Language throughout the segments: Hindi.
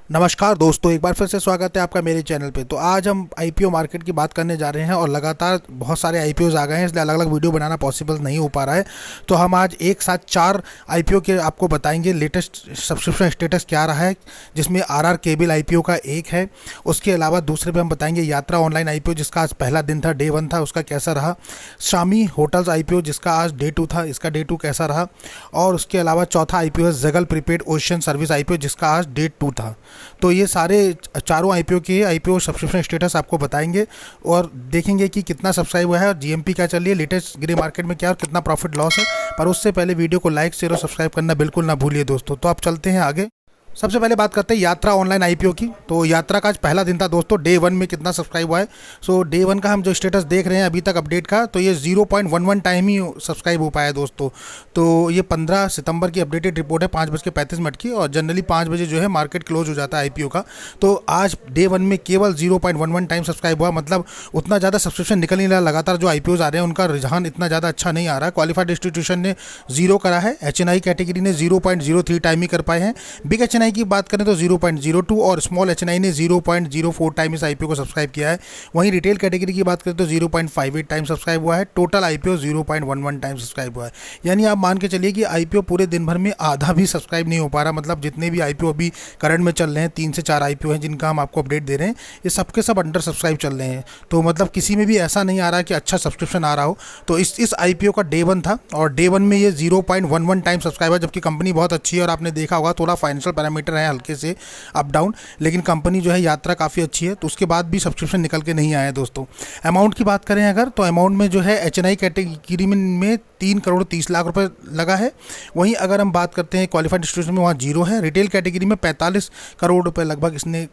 नमस्कार दोस्तों, एक बार फिर से स्वागत है आपका मेरे चैनल पे। तो आज हम आईपीओ मार्केट की बात करने जा रहे हैं और लगातार बहुत सारे आईपीओज आ गए हैं, इसलिए अलग अलग वीडियो बनाना पॉसिबल नहीं हो पा रहा है। तो हम आज एक साथ 4 आईपीओ के आपको बताएंगे लेटेस्ट सब्सक्रिप्शन स्टेटस क्या रहा है, जिसमें आरआर केबल आईपीओ का एक है। उसके अलावा दूसरे पे हम बताएंगे यात्रा ऑनलाइन आईपीओ, जिसका आज पहला दिन था, डे 1 था, उसका कैसा रहा। शामी होटल्स आईपीओ, जिसका आज डे 2 था, इसका डे 2 कैसा रहा। और उसके अलावा चौथा आईपीओ है जगल प्रीपेड ओशियन सर्विस आईपीओ, जिसका आज डे 2 था। तो ये सारे चारों आईपीओ के आईपीओ सब्सक्रिप्शन स्टेटस आपको बताएंगे और देखेंगे कि कितना सब्सक्राइब हुआ है और जीएमपी क्या चल रही है, लेटेस्ट ग्रे मार्केट में क्या और कितना प्रॉफिट लॉस है। पर उससे पहले वीडियो को लाइक शेयर और सब्सक्राइब करना बिल्कुल ना भूलिए दोस्तों। तो आप चलते हैं आगे। सबसे पहले बात करते हैं यात्रा ऑनलाइन आईपीओ की। तो यात्रा का आज पहला दिन था दोस्तों, डे 1 में कितना सब्सक्राइब हुआ है। सो डे 1 का हम जो स्टेटस देख रहे हैं अभी तक अपडेट का, तो ये 0.11 टाइम ही सब्सक्राइब हो पाया है दोस्तों। तो ये 15 सितंबर की अपडेटेड रिपोर्ट है 5:35 की, और जनरली 5 बजे जो है मार्केट क्लोज हो जाता है आईपीओ का। तो आज डे 1 में केवल 0.11 टाइम सब्सक्राइब हुआ, मतलब उतना ज़्यादा सब्सक्रिप्शन निकल नहीं रहा। लगातार जो आईपीओज आ रहे हैं उनका रुझान इतना ज़्यादा अच्छा नहीं आ रहा है। क्वालिफाइड इंस्टीट्यूशन ने 0 करा है, एचएनआई कैटेगरी ने 0.03 टाइम ही कर पाए हैं। बिग एचएनआई की बात करें तो 0.02 और स्मॉल एचएनआई ने 0.04 टाइम इस आईपीओ को सब्सक्राइब किया है। वहीं रिटेल कैटेगरी की बात करें तो 0.58 टाइम सब्सक्राइब हुआ है। टोटल आईपीओ 0.11 टाइम सब्सक्राइब हुआ है। यानी आप मान के चलिए कि आईपीओ पूरे दिन भर में आधा भी सब्सक्राइब नहीं हो पा रहा। मतलब जितने भी आईपीओ अभी करंट में चल रहे हैं, 3 से 4 आईपीओ हैं जिनका हम आपको अपडेट दे रहे हैं, ये सबके सब अंडर सब्सक्राइब चल रहे हैं। तो मतलब किसी में भी ऐसा नहीं आ रहा कि अच्छा सब्सक्रिप्शन आ रहा हो। तो इस आईपीओ का डे 1 था और डे 1 में ये 0.11 टाइम सब्सक्राइब है, जबकि कंपनी बहुत अच्छी है और आपने देखा होगा थोड़ा फाइनेंशियल पैरामीटर है हल्के से अप डाउन, लेकिन कंपनी जो है यात्रा काफ़ी अच्छी है। तो उसके बाद भी सब्सक्रिप्शन निकल के नहीं आया है दोस्तों। अमाउंट की बात करें अगर, तो अमाउंट में जो है एचएनआई कैटेगरी में 3 करोड़ 30 लाख रुपए लगा है। वहीं अगर हम बात करते हैं क्वालिफाइड इंस्टीट्यूशन में, वहाँ 0 है। रिटेल कैटेगरी में 45 करोड़ रुपए लगभग इसने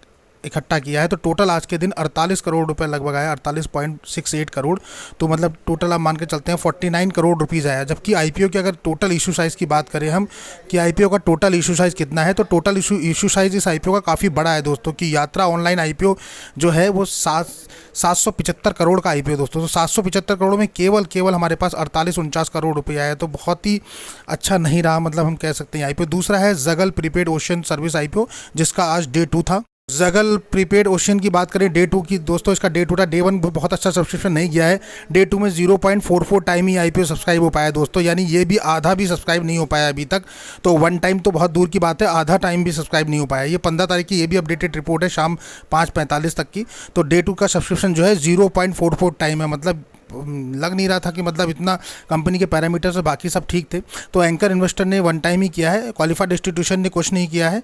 इकट्ठा किया है। तो टोटल आज के दिन 48 करोड़ रुपए लगभग आया, 48.68 करोड़। तो मतलब टोटल आप मान के चलते हैं 49 करोड़ रुपीज़ आया। जबकि आईपीओ की अगर टोटल इशू साइज़ की बात करें हम कि आईपीओ का टोटल इशू साइज़ कितना है, तो टोटल इशू साइज़ इस आईपीओ का काफ़ी बड़ा है दोस्तों। कि यात्रा ऑनलाइन आईपीओ जो है वो 775 करोड़ का आईपीओ दोस्तों। तो 775 करोड़ में केवल हमारे पास 48-49 करोड़ रुपये आया है। तो बहुत ही अच्छा नहीं रहा, मतलब हम कह सकते हैं आईपीओ। दूसरा है जगल प्रीपेड ओशियन सर्विस आईपीओ, जिसका आज डे 2 था। जगल प्रीपेड ओशियन की बात करें डे 2 की दोस्तों, इसका डे 2 था। डे 1 बहुत अच्छा सब्सक्रिप्शन नहीं गया है। डे 2 में 0.44 टाइम ही आईपीओ सब्सक्राइब हो पाया दोस्तों। यानी ये भी आधा भी सब्सक्राइब नहीं हो पाया अभी तक। तो 1 टाइम तो बहुत दूर की बात है, आधा टाइम भी सब्सक्राइब नहीं हो पाया। ये 15 तारीख की ये भी अपडेटेड रिपोर्ट है शाम 5:45 तक की। तो डे 2 का सब्सक्रिप्शन जो है 0.44 टाइम है। मतलब लग नहीं रहा था कि मतलब इतना कंपनी के पैरामीटर्स और बाकी सब ठीक थे। तो एंकर इन्वेस्टर ने 1 टाइम ही किया है, क्वालिफाइड इंस्टीट्यूशन ने कुछ नहीं किया है।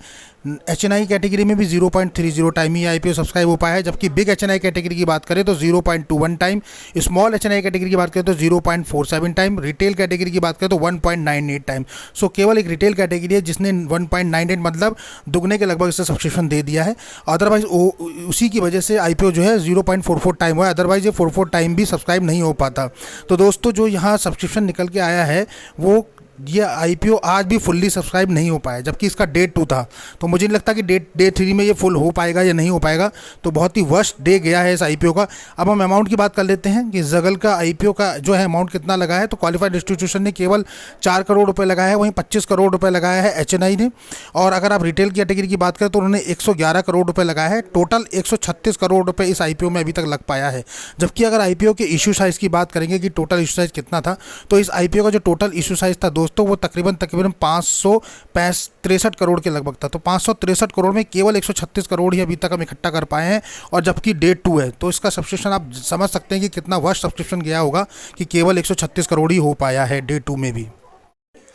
एचएनआई कैटेगरी में भी 0.30 टाइम ही आईपीओ सब्सक्राइब हो पाया है। जबकि बिग एचएनआई कैटेगरी की बात करें तो 0.21 टाइम, स्मॉल एचएनआई कैटेगरी की बात करें तो 0.47 टाइम, रिटेल कैटेगरी की बात करें तो 1.98 टाइम। सो केवल एक रिटेल कैटेगरी है जिसने 1.98 मतलब दुगने के लगभग इससे सब्सक्रिप्शन दे दिया है। अदरवाइज उसी की वजह से आईपीओ जो है 0.44 टाइम हुआ है। अदरवाइज ये 44 टाइम भी सब्सक्राइब नहीं हो पाता। तो दोस्तों जो यहाँ सब्सक्रिप्शन निकल के आया है वो ये आईपीओ आज भी फुल्ली सब्सक्राइब नहीं हो पाया, जबकि इसका डे 2 था। तो मुझे नहीं लगता कि डे 3 में ये फुल हो पाएगा या नहीं हो पाएगा। तो बहुत ही वर्स्ट डे गया है इस आईपीओ का। अब हम अमाउंट की बात कर लेते हैं कि जगल का आईपीओ का जो है अमाउंट कितना लगा है। तो क्वालिफाइड इंस्टीट्यूशन ने केवल 4 करोड़ रुपए लगाया है, वहीं 25 करोड़ रुपए लगाया है एचएनआई ने। और अगर आप रिटेल कैटेगरी की बात करें तो उन्होंने 111 करोड़ रुपए लगाया है। टोटल 136 करोड़ रुपए इस आईपीओ में अभी तक लग पाया है। जबकि अगर आईपीओ के इशू साइज़ की बात करेंगे कि टोटल इशू साइज़ कितना था, तो इस आईपीओ का जो टोटल इशू साइज़ था दोस्तों वो तकरीबन 563 करोड़ के लगभग था। तो 563 करोड़ में केवल 136 करोड़ ही अभी तक हम इकट्ठा कर पाए हैं, और जबकि डे 2 है। तो इसका सब्सक्रिप्शन आप समझ सकते हैं कि कितना वर्स्ट सब्सक्रिप्शन गया होगा कि केवल 136 करोड़ ही हो पाया है डे 2 में भी।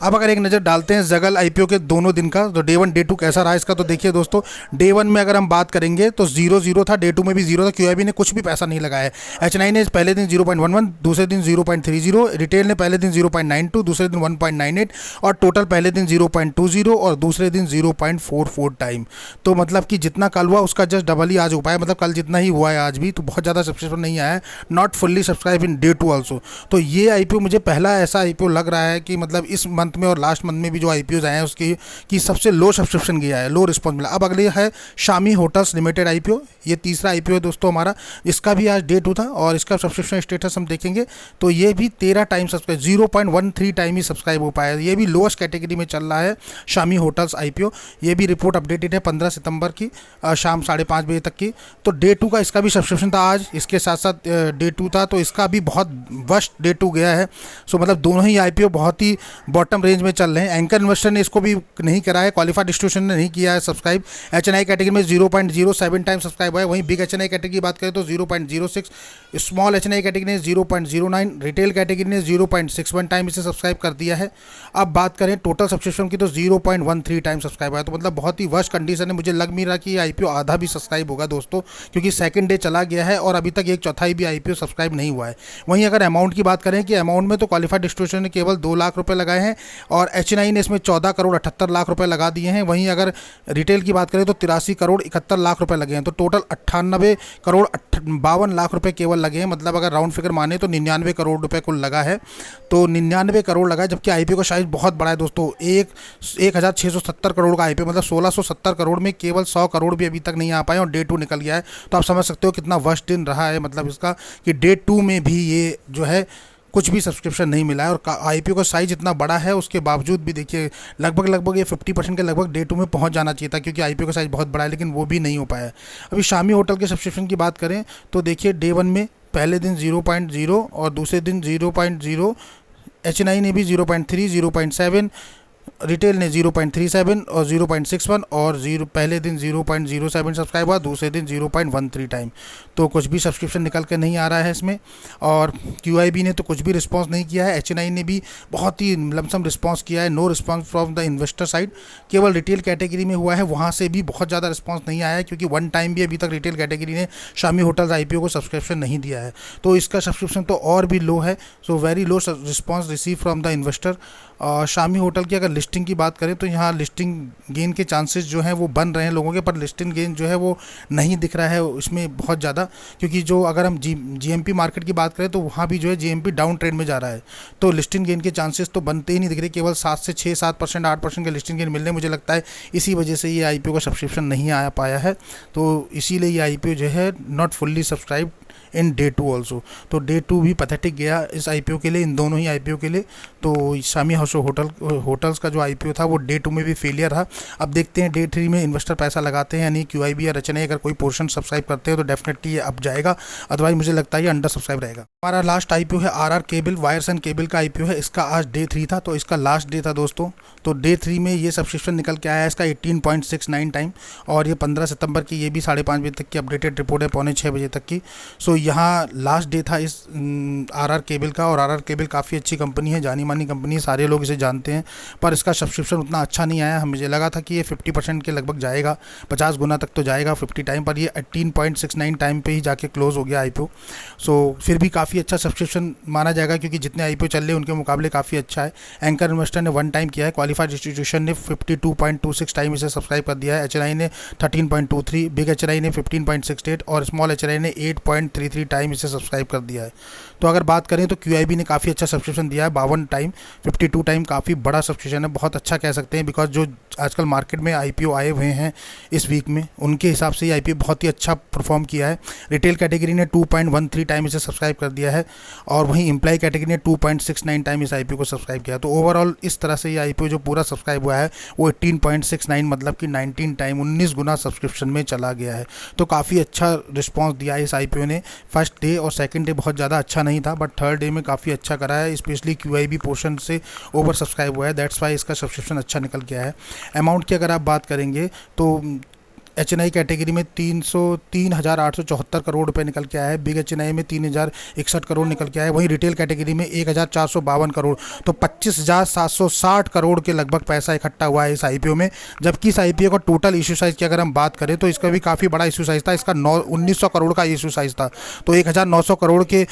अब अगर एक नज़र डालते हैं जगल आईपीओ के दोनों दिन का, तो डे 1 डे 2 कैसा रहा इसका, तो देखिए दोस्तों डे 1 में अगर हम बात करेंगे तो 0 था, डे 2 में भी 0 था। क्यूआईबी ने कुछ भी पैसा नहीं लगाया है। एचएनआई ने पहले दिन 0.11, दूसरे दिन 0.30, रिटेल ने पहले दिन 0.92, दूसरे दिन 1.98 और टोटल पहले दिन 0.20 और दूसरे दिन 0.44 टाइम। तो मतलब कि जितना कल हुआ उसका जस्ट डबल ही आज हो पाया। मतलब कल जितना ही हुआ है आज भी। तो बहुत ज़्यादा सब्सक्रिप्शन नहीं आया है। Not fully subscribe in day 2 also. तो ये आईपीओ मुझे पहला ऐसा आईपीओ लग रहा है कि मतलब इस मंथ मंथ में और लास्ट मंथ में भी जो आईपीओज आए हैं उसकी की सबसे लो सब्सक्रिप्शन गया है, लो रिस्पॉन्स मिला। अब अगले है शामी होटल्स लिमिटेड आईपीओ। ये तीसरा आईपीओ है दोस्तों हमारा। इसका भी आज डे 2 था और इसका सब्सक्रिप्शन स्टेटस हम देखेंगे तो ये भी 13 टाइम सब्सक्राइब, 0.13 टाइम ही सब्सक्राइब हो पाया। ये भी लोएस्ट कैटेगरी में चल रहा है शामी होटल्स आईपीओ। ये भी रिपोर्ट अपडेटेड है 15 सितंबर की शाम 5:30 बजे तक की। तो डे 2 का इसका भी सब्सक्रिप्शन था आज, इसके साथ साथ डे 2 था, तो इसका भी बहुत वर्स्ट डे 2 गया है। सो मतलब दोनों ही आईपीओ बहुत ही बॉटम रेंज में चल रहे हैं। एंकर इन्वेस्टर ने इसको भी नहीं करा है, क्वालिफाइड डिस्ट्रीब्यूशन ने नहीं किया है सब्सक्राइब। एचएनआई कैटेगरी में 0.07 टाइम सब्सक्राइब हुआ है। वहीं बिग एचएनआई कैटेगरी की बात करें तो 0.06, स्मॉल एचएनआई कैटेगरी ने 0.09, रिटेल कैटेगरी ने 0.61 टाइम इसे सब्सक्राइब कर दिया है। अब बात करें टोटल सब्सक्रिप्शन की तो 0.13 टाइम सब्सक्राइब है। तो मतलब बहुत ही वर्स्ट कंडीशन है। मुझे लग नहीं रहा कि आईपीओ आधा भी सब्सक्राइब होगा दोस्तों, क्योंकि सेकंड डे चला गया है और अभी तक 1/4 भी आईपीओ सब्सक्राइब नहीं हुआ है। वहीं अगर अमाउंट की बात करें कि अमाउंट में तो क्वालिफाइड डिस्ट्रीब्यूशन ने केवल 2 लाख रुपए लगाए हैं और एचएनआई ने इसमें 14 करोड़ 78 लाख रुपए लगा दिए हैं। वहीं अगर रिटेल की बात करें तो 83 करोड़ 71 लाख रुपए लगे हैं। तो टोटल 98 करोड़ 52 लाख रुपए केवल लगे हैं। मतलब अगर राउंड फिगर माने तो 99 करोड़ रुपए कुल लगा है। तो 99 करोड़ लगा है, जबकि आईपीओ का साइज बहुत बड़ा है दोस्तों। 1670 करोड़ का आईपीओ, मतलब 1670 करोड़ में केवल 100 करोड़ भी अभी तक नहीं आ पाए और डे 2 निकल गया है। तो आप समझ सकते हो कितना वर्स्ट दिन रहा है मतलब इसका, कि डे 2 में भी ये जो है कुछ भी सब्सक्रिप्शन नहीं मिला है। और आईपीओ का साइज इतना बड़ा है उसके बावजूद भी देखिए लगभग ये 50% के लगभग डे 2 में पहुंच जाना चाहिए था, क्योंकि आईपीओ का साइज बहुत बड़ा है, लेकिन वो भी नहीं हो पाया। अभी शामी होटल के सब्सक्रिप्शन की बात करें तो देखिए डे 1 में पहले दिन 0.0 और दूसरे दिन 0.0, एचएनआई ने भी 0.3, 0.7, रिटेल ने 0.37 और 0.61 और पहले दिन 0.07 सब्सक्राइब हुआ, दूसरे दिन 0.13 टाइम। तो कुछ भी सब्सक्रिप्शन निकल के नहीं आ रहा है इसमें। और क्यूआईबी ने तो कुछ भी रिस्पांस नहीं किया है। एचएनआई ने भी बहुत ही लमसम रिस्पांस किया है, no response from the investor side. केवल रिटेल कैटेगरी में हुआ है, वहाँ से भी बहुत ज़्यादा रिस्पांस नहीं आया है, क्योंकि 1 टाइम भी अभी तक रिटेल कैटेगरी ने शामी होटल्स आईपीओ को सब्सक्रिप्शन नहीं दिया है। तो इसका सब्सक्रिप्शन तो और भी लो है। So very low response receive from the investor. Shami hotel की अगर लिस्टिंग की बात करें तो यहाँ लिस्टिंग गेन के चांसेस जो हैं वो बन रहे हैं लोगों के, पर लिस्टिंग गेन जो है वो नहीं दिख रहा है इसमें बहुत ज़्यादा। क्योंकि जो अगर हम जीएमपी मार्केट की बात करें तो वहाँ भी जो है जीएमपी डाउन ट्रेंड में जा रहा है। तो लिस्टिंग गेन के चांसेस तो बनते ही नहीं दिख रहे। केवल 7 से 6-7%, 8% के लिस्टिंग गेन मिल रहे हैं। मुझे लगता है इसी वजह से ये आईपीओ का सब्सक्रिप्शन नहीं आ पाया है। तो इसीलिए ये आईपीओ जो है not fully subscribe in day 2 also. तो डे 2 भी पैथेटिक गया इस आईपीओ के लिए, इन दोनों ही आईपीओ के लिए। तो शामी होटल्स का जो आईपीओ था वो डे 2 में भी फेलियर रहा। अब देखते हैं डे 3 में इन्वेस्टर पैसा लगाते हैं, यानी क्यूआईबी या एचएनआई अगर कोई पोर्शन सब्सक्राइब करते हैं तो डेफिनेटली ये अप जाएगा, अदरवाइज मुझे लगता है ये अंडर सब्सक्राइब रहेगा। हमारा लास्ट आईपीओ है RR cable, wires and cable का आईपीओ है। इसका आज डे 3 था, तो इसका लास्ट डे था दोस्तों। तो डे 3 में ये सब्सक्रिप्शन निकल के आया है इसका 18.69 टाइम, और ये 15 सितंबर की, ये भी 5:30 बजे तक की अपडेटेड रिपोर्ट है, 5:45 बजे तक की। सो यहाँ लास्ट डे था इस आरआर केबल का। और आरआर केबल काफ़ी अच्छी कंपनी है, जानी मानी कंपनी है, सारे लोग इसे जानते हैं। पर इसका सब्सक्रिप्शन उतना अच्छा नहीं आया। मुझे लगा था कि ये 50% के लगभग जाएगा, 50 गुना तक तो जाएगा 50 टाइम, पर ये 18.69 टाइम पे ही जाके क्लोज हो गया आईपीओ। सो फिर भी काफ़ी अच्छा सब्सक्रिप्शन माना जाएगा, क्योंकि जितने आईपीओ चल रहे हैं उनके मुकाबले काफ़ी अच्छा है। एंकर इन्वेस्टर ने 1 टाइम किया है, क्वालिफाइड इंस्टीट्यूशन ने 52.26 टाइम इसे सब्सक्राइब कर दिया है, एचएनआई ने 13.23, बिग एचएनआई ने 15.68 और स्मॉल एचएनआई ने 8.33 टाइम इसे सब्सक्राइब कर दिया है। तो अगर बात करें तो क्यूआईबी ने काफ़ी अच्छा सब्सक्रिप्शन दिया है, 52 टाइम, 52 टाइम काफ़ी बड़ा सब्सक्रिप्शन है, बहुत अच्छा कह सकते हैं। बिकॉज जो आजकल मार्केट में आईपीओ आए हुए हैं इस वीक में, उनके हिसाब से ये आईपीओ बहुत ही अच्छा परफॉर्म किया है। रिटेल कैटेगरी ने 2.13 टाइम इसे सब्सक्राइब कर दिया है, और वहीं एम्प्लॉय कैटेगरी ने 2.69 टाइम इस आईपीओ को सब्सक्राइब किया। तो ओवरऑल इस तरह से ये आईपीओ जो पूरा सब्सक्राइब हुआ है वो 18.69, मतलब कि 19 टाइम, 19 गुना सब्सक्रिप्शन में चला गया है। तो काफ़ी अच्छा रिस्पॉन्स दिया है इस आईपीओ ने। फर्स्ट डे और सेकंड डे बहुत ज़्यादा अच्छा नहीं था, बट थर्ड डे में काफ़ी अच्छा करा है, स्पेशली क्यूआईबी पोर्शन से ओवर सब्सक्राइब हुआ है, दैट्स वाई इसका सब्सक्रिप्शन अच्छा निकल गया है। अमाउंट की अगर आप बात करेंगे तो एचएनआई कैटेगरी में 3,874 करोड़ रुपए निकल के आया है, बिग एचएनआई में 3,061 करोड़ निकल के आया है, वहीं रिटेल कैटेगरी में 1,452 करोड़, तो 25,760 करोड़ के लगभग पैसा इकट्ठा हुआ है इस आईपीओ में। जबकि इस आईपीओ का टोटल इशू साइज़ की अगर हम बात करें तो इसका भी काफ़ी बड़ा इशू साइज़ था, इसका 1900 करोड़ का इशू साइज़ था। तो 1,900 करोड़ के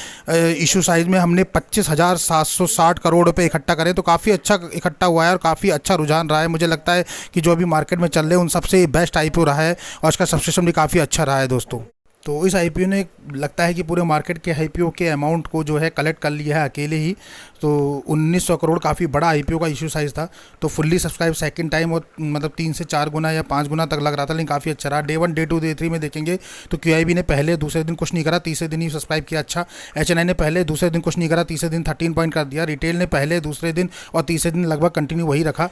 इशू साइज़ में हमने 25,760 करोड़ रुपये इकट्ठा करें, तो काफ़ी अच्छा इकट्ठा हुआ है और काफ़ी अच्छा रुझान रहा है। मुझे लगता है कि जो अभी मार्केट में चल रहे हैं उन सबसे बेस्ट आईपीओ रहा है, और इसका सब्सक्रिप्शन भी काफ़ी अच्छा रहा है दोस्तों। तो इस आईपीओ ने लगता है कि पूरे मार्केट के आईपीओ के अमाउंट को जो है कलेक्ट कर लिया है अकेले ही। तो 1900 करोड़ काफ़ी बड़ा आईपीओ का इशू साइज़ था। तो फुल्ली सब्सक्राइब सेकंड टाइम और मतलब 3 से 4 गुना या 5 गुना तक लग रहा था, लेकिन काफ़ी अच्छा रहा। डे 1, डे 2, डे 3 में देखेंगे तो QIB ने पहले दूसरे दिन कुछ नहीं करा, तीसरे दिन ही सब्सक्राइब किया। अच्छा, HNI ने पहले दूसरे दिन कुछ नहीं करा, तीसरे दिन 13 पॉइंट कर दिया। रिटेल ने पहले दूसरे दिन और तीसरे दिन लगभग कंटिन्यू वही रखा।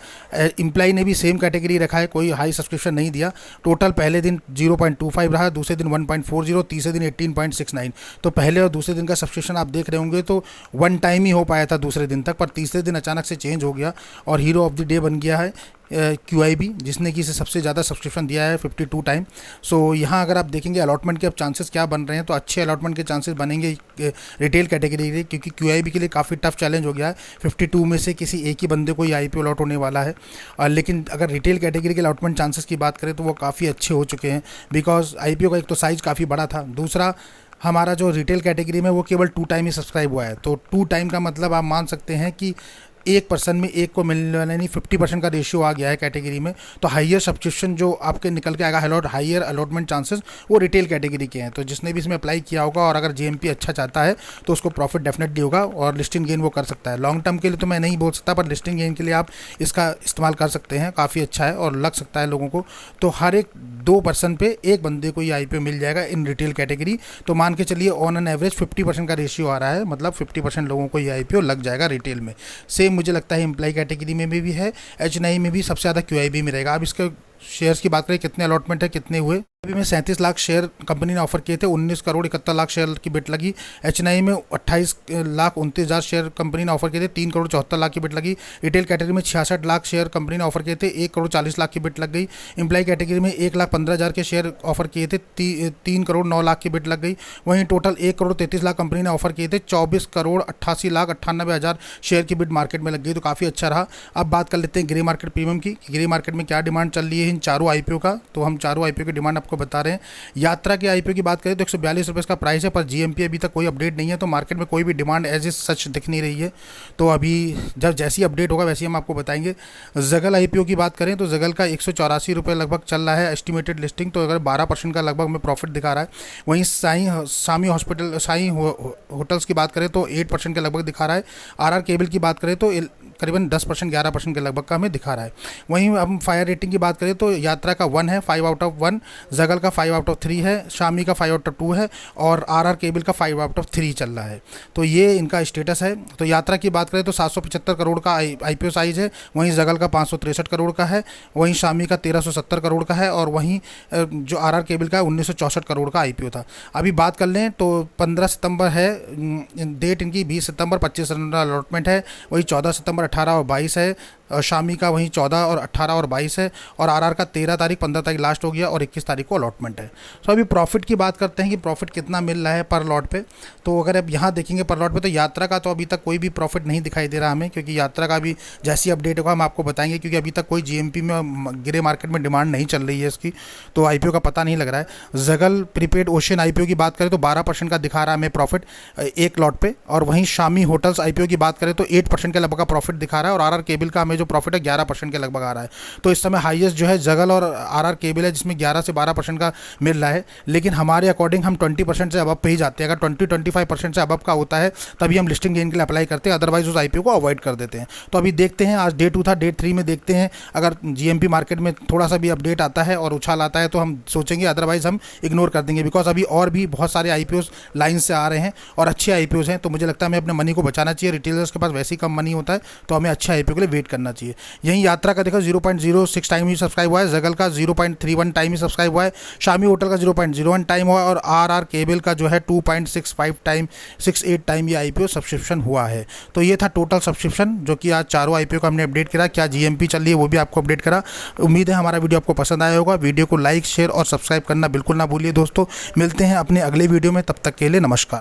इम्प्लाई ने भी सेम कैटेगरी रखा है, कोई हाई सब्सक्रिप्शन नहीं दिया। टोटल पहले दिन 0.25 रहा, दूसरे दिन 1.40, तीसरे दिन 18.69। तो पहले और दूसरे दिन का सब्सक्रिप्शन आप देख रहे होंगे तो वन टाइम ही हो पाया था दूसरे दिन तक, पर तीसरे दिन अचानक से चेंज हो गया और हीरो ऑफ द डे बन गया है QIB, जिसने कि इसे सबसे ज़्यादा सब्सक्रिप्शन दिया है 52 टाइम। सो यहाँ अगर आप देखेंगे अलॉटमेंट के अब चांसेस क्या बन रहे हैं, तो अच्छे अलॉटमेंट के चांसेस बनेंगे रिटेल कैटेगरी के, क्योंकि QIB के लिए काफ़ी टफ चैलेंज हो गया है। 52 में से किसी एक ही बंदे को ये IPO अलॉट होने वाला है। लेकिन अगर रिटेल कैटेगरी के अलॉटमेंट चांसेस की बात करें तो वो काफ़ी अच्छे हो चुके हैं, बिकॉज IPO का एक तो साइज़ काफ़ी बड़ा था, दूसरा हमारा जो रिटेल कैटेगरी में वो केवल 2 टाइम ही सब्सक्राइब हुआ है। तो 2 टाइम का मतलब आप मान सकते हैं कि एक पर्सन में एक को मिलने वाला, यानी 50% का रेशियो आ गया है कैटेगरी में। तो हाइयर सब्सक्रिप्शन जो आपके निकल के आएगा, हाइयर अलॉटमेंट चांसेस, वो रिटेल कैटेगरी के हैं। तो जिसने भी इसमें अप्लाई किया होगा और अगर GMP अच्छा चाहता है तो उसको प्रॉफिट डेफिनेटली होगा और लिस्टिंग गेन वो कर सकता है। लॉन्ग टर्म के लिए तो मैं नहीं बोल सकता, पर लिस्टिंग गेन के लिए आप इसका इस्तेमाल कर सकते हैं, काफ़ी अच्छा है और लग सकता है लोगों को। तो हर एक 2 पर्सन पे एक बंदे को ये IPO मिल जाएगा इन रिटेल कैटेगरी। तो मान के चलिए ऑन एन एवरेज 50% का रेशियो आ रहा है, मतलब 50% लोगों को ये IPO लग जाएगा रिटेल में। सेम मुझे लगता है एम्प्लॉय कैटेगरी में भी है, HNI में भी सबसे ज़्यादा QIB में रहेगा। अब इसके शेयर्स की बात करें, कितने अलॉटमेंट है, कितने हुए। अभी में 37 लाख शेयर कंपनी ने ऑफर किए थे, 19 करोड़ 71 लाख शेयर की बिड लगी। HNI में 28 लाख 29 हज़ार शेयर कंपनी ने ऑफर किए थे, 3 करोड़ 74 लाख की बिड लगी। रिटेल कैटेगरी में 66 लाख शेयर कंपनी ने ऑफर किए थे, 1 करोड़ 40 लाख की बिड लग गई। एम्प्लॉय कैटेगरी में 1 लाख 15 हज़ार के शेयर ऑफर किए थे, 3 करोड़ 9 लाख की बिड लग गई। वहीं टोटल 1 करोड़ 33 लाख कंपनी ने ऑफर किए थे, 24 करोड़ 88 लाख 98 हज़ार शेयर की बिड मार्केट में लग गई। तो काफ़ी अच्छा रहा। अब बात कर लेते हैं ग्रे मार्केट प्रीमियम की, ग्रे मार्केट में क्या डिमांड चल रही है इन चारों IPO का। तो हम चारों IPO की डिमांड आपको बता रहे हैं। यात्रा के IPO की बात करें तो 142 रुपये का प्राइस है, पर GMP अभी तक कोई अपडेट नहीं है, तो मार्केट में कोई भी डिमांड एज इज सच दिख नहीं रही है। तो अभी जब जैसी अपडेट होगा वैसे ही हम आपको बताएंगे। जगल IPO की बात करें तो जगल का 184 रुपये लगभग चल रहा है एस्टिमेटेड लिस्टिंग, तो अगर 12% का लगभग में प्रॉफिट दिखा रहा है। वहीं साई होटल्स की बात करें तो 8% के लगभग दिखा रहा है। RR केबल की बात करें तो करीबन 10% 11% के लगभग का हमें दिखा रहा है। वहीं हम फायर रेटिंग की बात करें तो यात्रा का 1 है, 5 आउट ऑफ 1, जगल का 5 आउट ऑफ 3 है, शामी का 5 आउट ऑफ 2 है और RR केबल का 5 आउट ऑफ 3 चल रहा है। तो ये इनका स्टेटस है। तो यात्रा की बात करें तो 775 करोड़ का IPO साइज़ है, वहीं जगल का 563 करोड़ का है, वहीं शामी का 1370 करोड़ का है और वहीं जो RR केबल का 1964 करोड़ का IPO था। अभी बात कर लें तो 15 सितंबर है डेट इनकी, 20 सितंबर 25 सितंबर अलॉटमेंट है, वही 14 सितंबर 18 और 22 है, शामी का वहीं 14 और 18 और 22 है और RR का 13 तारीख 15 तारीख लास्ट हो गया और 21 तारीख को अलॉटमेंट है। तो अभी प्रॉफिट की बात करते हैं कि प्रॉफिट कितना मिल रहा है पर लॉट पे। तो अगर आप यहाँ देखेंगे पर लॉट पे तो यात्रा का तो अभी तक कोई भी प्रॉफिट नहीं दिखाई दे रहा हमें, क्योंकि यात्रा का भी जैसी अपडेट होगा हम आपको बताएंगे, क्योंकि अभी तक कोई GMP में ग्रे मार्केट में डिमांड नहीं चल रही है इसकी, तो IPO का पता नहीं लग रहा है। जगल प्रीपेड ओशियन IPO की बात करें तो 12% का दिखा रहा है हमें प्रॉफिट एक लॉट पे, और वहीं शामी होटल्स IPO की बात करें तो 8% के लगभग का प्रॉफिट दिखा रहा है और RR केबल का हमें जो प्रॉफिट है 11% के लगभग आ रहा है। तो इस समय हाईएस्ट जो है जगल और RR केबल है, जिसमें 11 से 12% का मिल रहा है। लेकिन हमारे अकॉर्डिंग हम 20% से अबव पे ही जाते हैं। अगर 20-25% से अबव का होता है तभी हम लिस्टिंग गेन के लिए अप्लाई करते हैं, अदरवाइज उस IPO को अवॉइड कर देते हैं। तो अभी देखते हैं, आज डे 2 था, डे 3 में देखते हैं अगर GMP मार्केट में थोड़ा सा भी अपडेट आता है और उछाल आता है तो हम सोचेंगे, अदरवाइज हम इग्नोर कर देंगे, बिकॉज अभी और भी बहुत सारे IPOs लाइन से आ रहे हैं और अच्छे IPOs हैं। तो मुझे लगता है हमें अपने मनी को बचाना चाहिए। रिटेलर्स के पास वैसे ही कम मनी होता है, तो हमें अच्छे IPO के लिए वेट करना चाहिए। यहीं यात्रा का देखो 0.06 टाइम ही सब्सक्राइब हुआ है, जगल का 0.31 टाइम ही सब्सक्राइब हुआ है, शामी होटल का 0.01 टाइम हुआ है और RR केबल का जो है 2.68 टाइम ये IPO सब्सक्रिप्शन हुआ है। तो ये था टोटल सब्सक्रिप्शन जो कि आज चारों IPO का हमने अपडेट करा। क्या GMP चल रही है वो भी आपको अपडेट करा। उम्मीद है हमारा वीडियो आपको पसंद आया होगा। वीडियो को लाइक शेयर और सब्सक्राइब करना बिल्कुल ना भूलिए दोस्तों। मिलते हैं अपने अगले वीडियो में, तब तक के लिए नमस्कार।